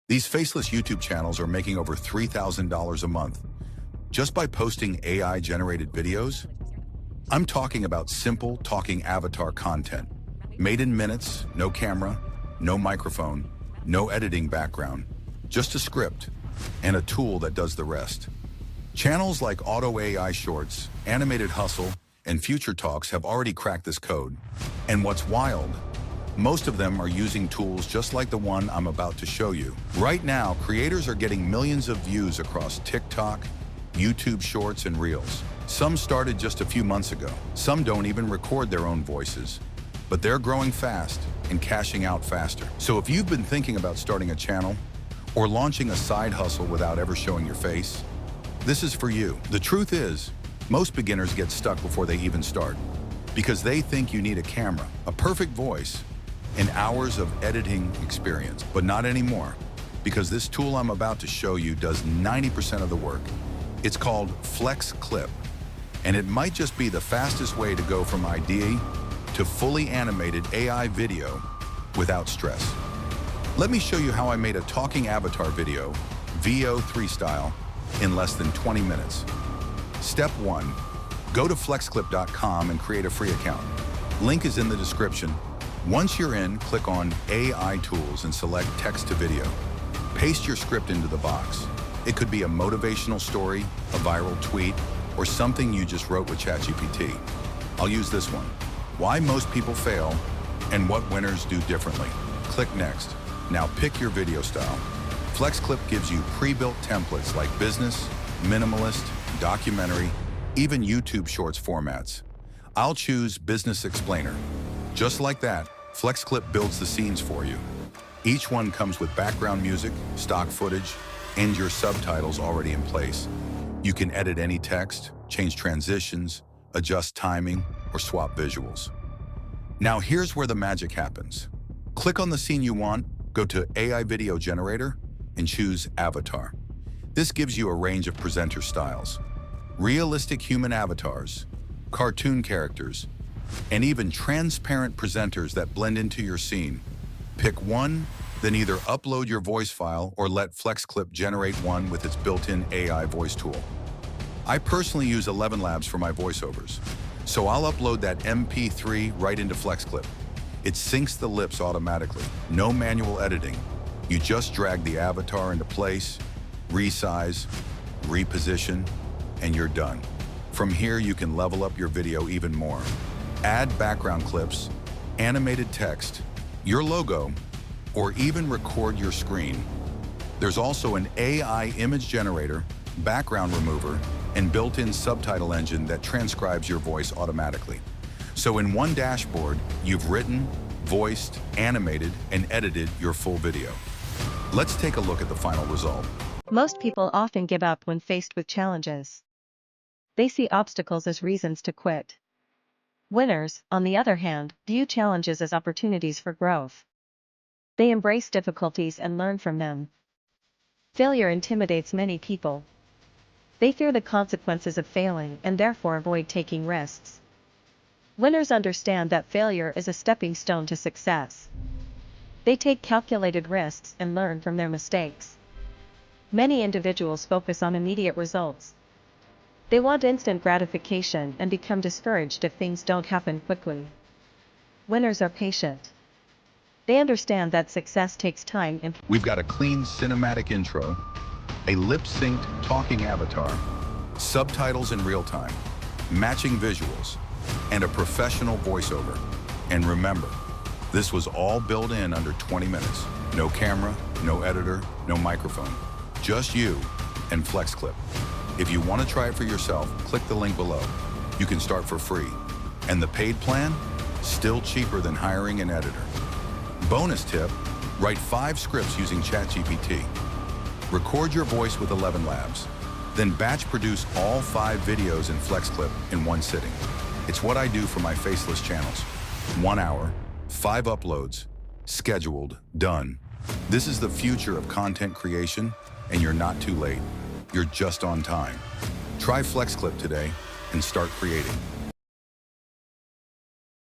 These faceless YouTube channels are making over $3,000 a month just by posting AI-generated videos. I'm talking about simple talking avatar content, made in minutes, no camera, no microphone, no editing background, just a script and a tool that does the rest. Channels like Auto AI Shorts, Animated Hustle, and Future Talks have already cracked this code. And what's wild, most of them are using tools just like the one I'm about to show you. Right now, creators are getting millions of views across TikTok, YouTube Shorts, and Reels. Some started just a few months ago. Some don't even record their own voices, but they're growing fast and cashing out faster. So if you've been thinking about starting a channel or launching a side hustle without ever showing your face, this is for you. The truth is, most beginners get stuck before they even start because they think you need a camera, a perfect voice, and hours of editing experience. But not anymore, because this tool I'm about to show you does 90% of the work. It's called FlexClip, and it might just be the fastest way to go from idea to fully animated AI video without stress. Let me show you how I made a talking avatar video, VO3 style, in less than 20 minutes. Step 1, go to FlexClip.com and create a free account. Link is in the description. Once you're in, click on AI Tools and select Text to Video. Paste your script into the box. It could be a motivational story, a viral tweet, or something you just wrote with ChatGPT. I'll use this one. Why most people fail and what winners do differently. Click Next. Now pick your video style. FlexClip gives you pre-built templates like business, minimalist, documentary, even YouTube Shorts formats. I'll choose Business Explainer. Just like that, FlexClip builds the scenes for you. Each one comes with background music, stock footage, and your subtitles already in place. You can edit any text, change transitions, adjust timing, or swap visuals. Now here's where the magic happens. Click on the scene you want, go to AI Video Generator, and choose Avatar. This gives you a range of presenter styles. Realistic human avatars, cartoon characters, and even transparent presenters that blend into your scene. Pick one, then either upload your voice file or let FlexClip generate one with its built-in AI voice tool. I personally use 11 Labs for my voiceovers, so I'll upload that MP3 right into FlexClip. It syncs the lips automatically, no manual editing. You just drag the avatar into place, resize, reposition, and you're done. From here, you can level up your video even more. Add background clips, animated text, your logo, or even record your screen. There's also an AI image generator, background remover, and built-in subtitle engine that transcribes your voice automatically. So in one dashboard, you've written, voiced, animated, and edited your full video. Let's take a look at the final result. Most people often give up when faced with challenges. They see obstacles as reasons to quit. Winners, on the other hand, view challenges as opportunities for growth. They embrace difficulties and learn from them. Failure intimidates many people. They fear the consequences of failing and therefore avoid taking risks. Winners understand that failure is a stepping stone to success. They take calculated risks and learn from their mistakes. Many individuals focus on immediate results. They want instant gratification and become discouraged if things don't happen quickly. Winners are patient. They understand that success takes time and We've got a clean cinematic intro, a lip-synced talking avatar, subtitles in real time, matching visuals, and a professional voiceover. And remember, this was all built in under 20 minutes. No camera, no editor, no microphone. Just you and FlexClip. If you want to try it for yourself, click the link below. You can start for free. And the paid plan? Still cheaper than hiring an editor. Bonus tip, write 5 scripts using ChatGPT. Record your voice with 11 Labs. Then batch produce all 5 videos in FlexClip in one sitting. It's what I do for my faceless channels. 1 hour, 5 uploads, scheduled, done. This is the future of content creation, and you're not too late. You're just on time. Try FlexClip today and start creating.